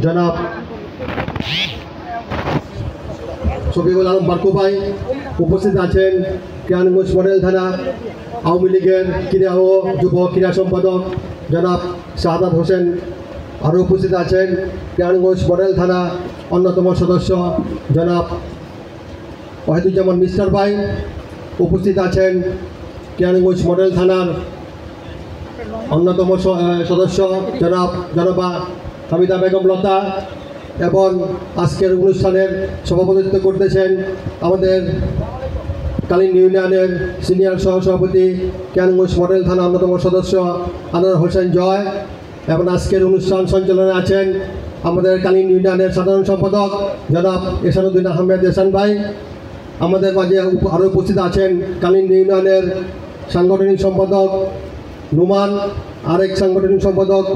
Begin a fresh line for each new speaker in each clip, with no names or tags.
জনাব শফিকুল আলম বারকু ভাই, উপস্থিত আছেন কেরানীগঞ্জ মডেল থানা আওয়ামী লীগের ক্রীড়া ও যুব ক্রীড়া সম্পাদক জনাব শাহাদাত হোসেন। আরও উপস্থিত আছেন কেরানীগঞ্জ মডেল থানা অন্যতম সদস্য জনাব ওয়াহিদুজ্জামান মিস্টার ভাই। উপস্থিত আছেন কেরানীগঞ্জ মডেল থানার অন্যতম সদস্য জনাবা হামিদা বেগম লতা, এবং আজকের অনুষ্ঠানের সভাপতিত্ব করতেছেন আমাদের কালীন ইউনিয়নের সিনিয়র সহসভাপতি কেরানীগঞ্জ মডেল থানা অন্যতম সদস্য আনোয়ার হোসেন জয়, এবং আজকের অনুষ্ঠান সঞ্চালনে আছেন আমাদের কালীন ইউনিয়নের সাধারণ সম্পাদক জনাব এহসানুদ্দিন আহমেদ এহসান ভাই। আমাদের মাঝে আরও উপস্থিত আছেন কালীন ইউনিয়নের সাংগঠনিক সম্পাদক নুমান, আরেক সাংগঠনিক সম্পাদক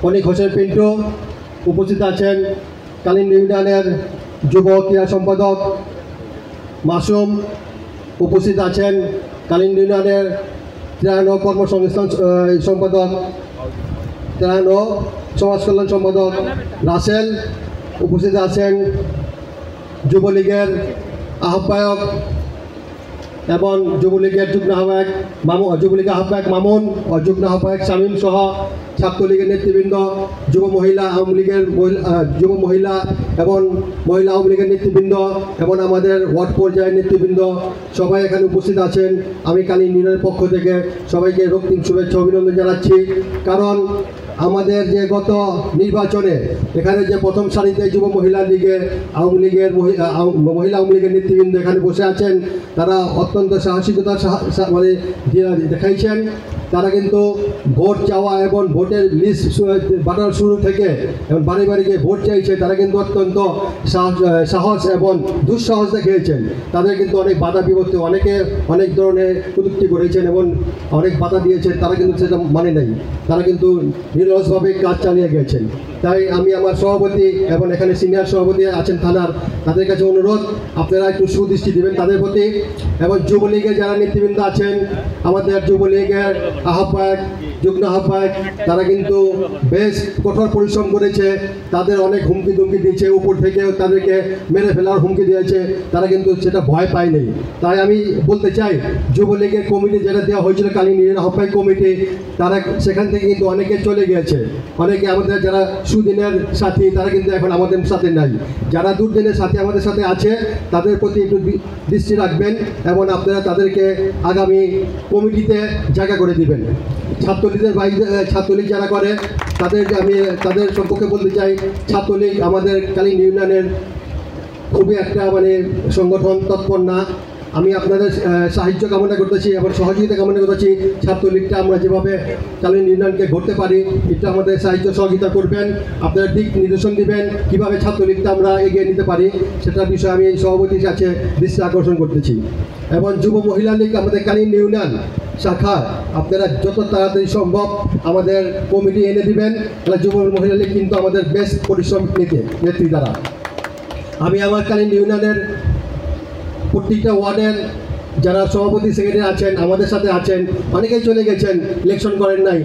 অনিক হোসেন পিন্টু। উপস্থিত আছেন কালীন ইউনিয়নের যুব ক্রীড়া সম্পাদক মাসুম। উপস্থিত আছেন কালীন ইউনিয়নের ত্রাণ ও কর্মসংস্থান সম্পাদক, ত্রাণ ও সমাজ কল্যাণ সম্পাদক রাসেল। উপস্থিত আছেন যুবলীগের আহ্বায়ক এবং যুবলীগের যুগ্ম আহ্বায়ক মামুন ও যুগ্ম আহ্বায়ক শামীম সহ ছাত্রলীগের নেতৃবৃন্দ, যুব মহিলা আওয়ামী লীগের যুব মহিলা এবং মহিলা আওয়ামী লীগের নেতৃবৃন্দ এবং আমাদের ওয়ার্ড পর্যায়ের নেতৃবৃন্দ সবাই এখানে উপস্থিত আছেন। আমি কালীন ইউনিয়নের পক্ষ থেকে সবাইকে রক্তিম শুভেচ্ছা অভিনন্দন জানাচ্ছি। কারণ আমাদের যে গত নির্বাচনে এখানে যে প্রথম সারিতে যুব মহিলা লীগের আওয়ামী লীগের মহিলা আওয়ামী লীগের নেতৃবৃন্দ এখানে বসে আছেন, তারা অত্যন্ত সাহসিকতা মানে দেখাইছেন। তারা কিন্তু ভোট চাওয়া এবং ভোটের লিস্ট বানার শুরু থেকে এবং বাড়ি বাড়ি গিয়ে ভোট চাইছে, তারা কিন্তু অত্যন্ত সাহস এবং দুঃসাহস দেখিয়েছেন। তাদের কিন্তু অনেক বাধা বিপত্তি, অনেকে অনেক ধরনের কটূক্তি করেছেন এবং অনেক বাধা দিয়েছেন, তারা কিন্তু সেটা মানে নাই, তারা কিন্তু নিরলসভাবে কাজ চালিয়ে গেছেন। তাই আমি আমার সভাপতি এবং এখানে সিনিয়র সভাপতি আছেন থানার, তাদের কাছে অনুরোধ আপনারা একটু সুদৃষ্টি দেবেন তাদের প্রতি। এবং যুবলীগের যারা নেতৃবৃন্দ আছেন, আমাদের যুবলীগের আহ্বায়ক যুগ্ম আহ্বায়ক, তারা কিন্তু বেশ কঠোর পরিশ্রম করেছে। তাদের অনেক হুমকি দুমকি দিয়েছে, উপর থেকে তাদেরকে মেরে ফেলার হুমকি দিয়েছে, তারা কিন্তু সেটা ভয় পায়নি। তাই আমি বলতে চাই যুবলীগের কমিটি যেটা দেওয়া হয়েছিল কালীন ইউনিয়ন আহ্বায়ক কমিটি, তারা সেখান থেকে কিন্তু অনেকে চলে গিয়েছে। অনেকে আমাদের যারা সুদিনের সাথী তারা কিন্তু এখন আমাদের সাথে নাই, যারা দুর্দিনের সাথী আমাদের সাথে আছে তাদের প্রতি একটু দৃষ্টি রাখবেন এবং আপনারা তাদেরকে আগামী কমিটিতে জায়গা করে দিবেন। ছাত্রলীগ যারা করে তাদের সম্পর্কে বলতে চাই, ছাত্রলীগ আমাদের কালীন ইউনিয়নের খুবই একটা মানে সংগঠন তৎপর না। আমি আপনাদের সাহায্য কামনা করতেছি এবং সহযোগিতা কামনা করতেছি। ছাত্রলীগটা আমরা যেভাবে কালীন ইউনিয়নকে গড়তে পারি এটা আমাদের সাহায্য সহযোগিতা করবেন, আপনারা দিক নির্দেশন দিবেন কীভাবে ছাত্রলীগটা আমরা এগিয়ে নিতে পারি, সেটার বিষয়ে আমি সভাপতির কাছে দৃষ্টি আকর্ষণ করতেছি। এবং যুব মহিলা লীগ আমাদের কালীন ইউনিয়ন শাখা আপনারা যত তাড়াতাড়ি সম্ভব আমাদের কমিটি এনে দিবেন। তাহলে যুব মহিলা লীগ কিন্তু আমাদের বেশ পরিশ্রম নেত্রী দ্বারা। আমি আমার কালীন ইউনিয়নের প্রত্যেকটা ওয়ার্ডের যারা সভাপতি সেক্রেটারি আছেন আমাদের সাথে আছেন, অনেকেই চলে গেছেন, ইলেকশন করেন নাই,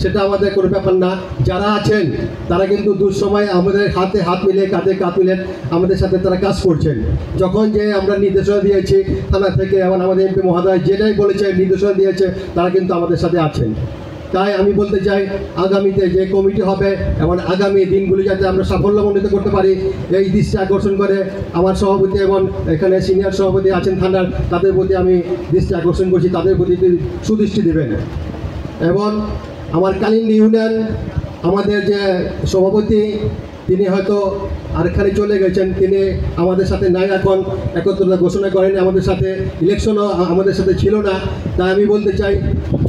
সেটা আমাদের কোনো ব্যাপার না। যারা আছেন তারা কিন্তু দুঃসময় আমাদের হাতে হাত মিলে কাঁধে কাঁধ মিলে আমাদের সাথে তারা কাজ করছেন। যখন যে আমরা নির্দেশনা দিয়েছি থানা থেকে এবং আমাদের এমপি মহোদয় যেটাই বলেছে নির্দেশনা দিয়েছে, তারা কিন্তু আমাদের সাথে আছেন। তাই আমি বলতে চাই আগামীতে যে কমিটি হবে এবং আগামী দিনগুলি যাতে আমরা সাফল্যমণ্ডিত করতে পারি এই দৃষ্টি আকর্ষণ করে আমার সভাপতি এবং এখানে সিনিয়র সভাপতি আছেন থানার, তাদের প্রতি আমি দৃষ্টি আকর্ষণ করছি, তাদের প্রতি সুদৃষ্টি দেবেন। এবং আমার কালীন ইউনিয়ন আমাদের যে সভাপতি তিনি হয়তো আরেকখানে চলে গেছেন, তিনি আমাদের সাথে নাই, এখন একত্রতা ঘোষণা করেন, আমাদের সাথে ইলেকশনও আমাদের সাথে ছিল না। তাই আমি বলতে চাই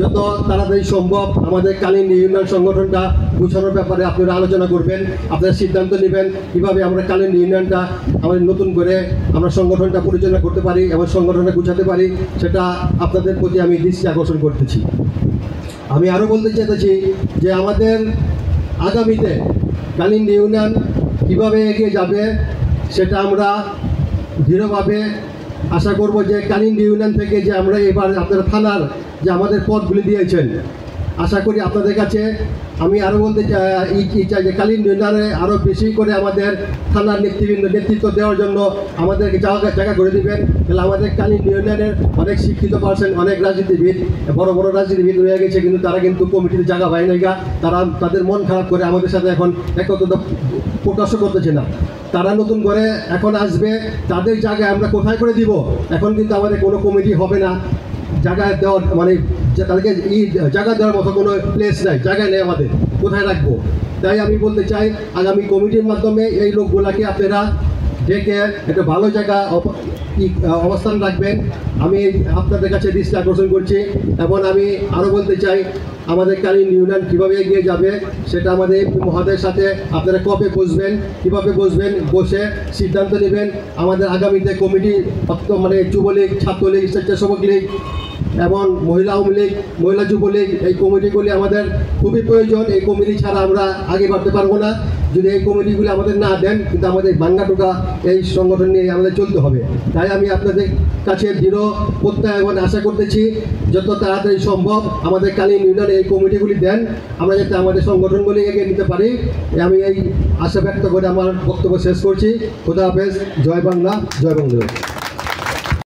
যত তাড়াতাড়ি সম্ভব আমাদের কালীন ইউনিয়ন সংগঠনটা গুছানোর ব্যাপারে আপনারা আলোচনা করবেন, আপনারা সিদ্ধান্ত নেবেন কীভাবে আমরা কালীন ইউনিয়নটা আমাদের নতুন করে আমরা সংগঠনটা পরিচালনা করতে পারি এবং সংগঠনটা গুছাতে পারি, সেটা আপনাদের প্রতি আমি দৃষ্টি আকর্ষণ করতেছি। আমি আরও বলতে চাইতেছি যে আমাদের আগামীতে কালীন ইউনিয়ন কীভাবে এগিয়ে যাবে সেটা আমরা দৃঢ়ভাবে আশা করব যে কালীন ইউনিয়ন থেকে যে আমরা এবার আপনারা থানার যে আমাদের পদগুলি দিয়েছেন, আশা করি আপনাদের কাছে আমি আরও বলতে চাই যে কালীন ইউনিয়নে আরও বেশি করে আমাদের থানার নেতৃত্ব দেওয়ার জন্য আমাদেরকে জায়গা করে দেবেন। তাহলে আমাদের কালীন ইউনিয়নের অনেক শিক্ষিত পার্সন, অনেক রাজনীতিবিদ, বড় বড় রাজনীতিবিদ রয়ে গেছে, কিন্তু তারা কিন্তু কমিটিতে জায়গা পায় না। তারা তাদের মন খারাপ করে আমাদের সাথে এখন একত্রতা প্রকাশ করতেছে না। তারা নতুন করে এখন আসবে, তাদের জায়গায় আমরা কোথায় করে দিব? এখন কিন্তু আমাদের কোনো কমিটি হবে না, জায়গা দেওয়ার মানে তাদেরকে জায়গা দেওয়ার মতো কোনো প্লেস নাই, জায়গা নেই, আমাদের কোথায় রাখবো? তাই আমি বলতে চাই আগামী কমিটির মাধ্যমে এই লোকগুলাকে আপনারা ডেকে একটা ভালো জায়গা অবস্থান রাখবেন। আমি আপনাদের কাছে দৃষ্টি আকর্ষণ করছি। এবং আমি আরও বলতে চাই আমাদের কালীন ইউনিয়ন কীভাবে এগিয়ে যাবে সেটা আমাদের মহোদয়ের সাথে আপনারা কবে বসবেন, কীভাবে বসবেন, বসে সিদ্ধান্ত নেবেন। আমাদের আগামীতে কমিটি মানে যুবলীগ, ছাত্রলীগ, স্বেচ্ছাসেবক লীগ এবং মহিলা আওয়ামী লীগ, মহিলা যুবলীগ, এই কমিটিগুলি আমাদের খুবই প্রয়োজন। এই কমিটি ছাড়া আমরা আগে বাড়তে পারবো না। যদি এই কমিটিগুলি আমাদের না দেন, কিন্তু আমাদের ভাঙ্গাটুকা এই সংগঠন নিয়ে আমাদের চলতে হবে। তাই আমি আপনাদের কাছে দৃঢ় প্রত্যয় এবং আশা করতেছি যত তাড়াতাড়ি সম্ভব আমাদের কালীন ইউনিয়নে এই কমিটিগুলি দেন, আমরা যাতে আমাদের সংগঠনগুলি এগিয়ে নিতে পারি। আমি এই আশা ব্যক্ত করে আমার বক্তব্য শেষ করছি। খোদা হাফেজ। জয় বাংলা, জয় বঙ্গবন্ধু।